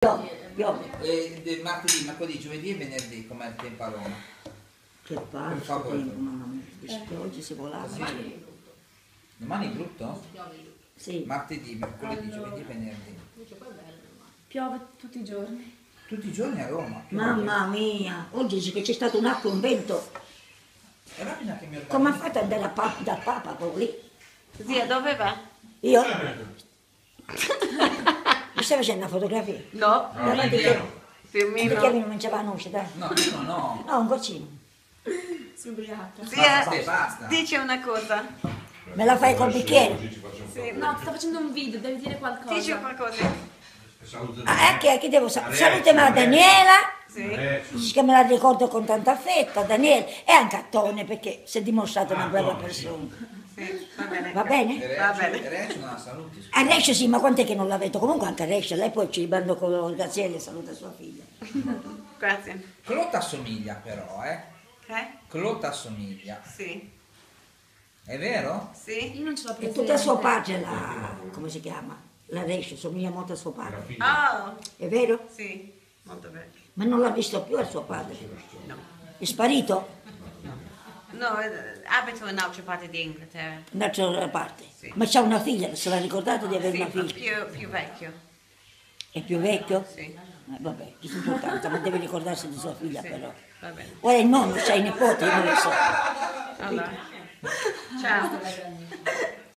Del martedì, mercoledì, giovedì e venerdì, com'è il tempo a Roma? Che pancia tempo, mamma mia, che oggi si volava. Sì. Domani è brutto? Sì. Martedì, mercoledì, giovedì e venerdì. Piove tutti i giorni. Tutti i giorni a Roma. Mamma mia, oggi dice che c'è stato un acqua, un vento. E allora bisogna che mi Come ha fatto ad andare dal Papa quello lì? Zia, dove va? Io? Mi stai facendo una fotografia? No, Perché non mangiava noce, dai? No, no. No, un goccino. si ubriaca. Basta, Zia, basta. dici una cosa. Me la fai col bicchiere? Sì, no, sto facendo un video, devi dire qualcosa. Dici qualcosa. Ah, che devo salutare a Daniela, Sì. che me la ricordo con tanto affetto, Daniele, e anche a Tone, perché si è dimostrato una brava persona. Sì, va bene. Va bene? Va bene. Reggio non la saluti. A Resce sì, ma quant'è che non la vedo? Comunque anche a Resce, lei poi ci mando con lo Gazielli e saluta sua figlia. Grazie. Clotta assomiglia però, Ok? Clotta assomiglia. Sì. È vero? Sì. Io non ce l'ho E presente. tutta suo padre, come si chiama? La Resce, somiglia molto a suo padre. Oh, È vero? sì. Molto bene. Ma non l'ha visto più a suo padre. No. È sparito? No, abito in un'altra parte di Inghilterra. Un'altra parte. Sì. Ma c'ha una figlia, se l'ha ricordato di avere Sì, una figlia? più vecchio. È più vecchio? Sì. Vabbè, importante, ma deve ricordarsi di sua figlia Sì. però. Va bene. Ora il nonno, c'ha i nipoti, io non lo so. Allora. Ciao.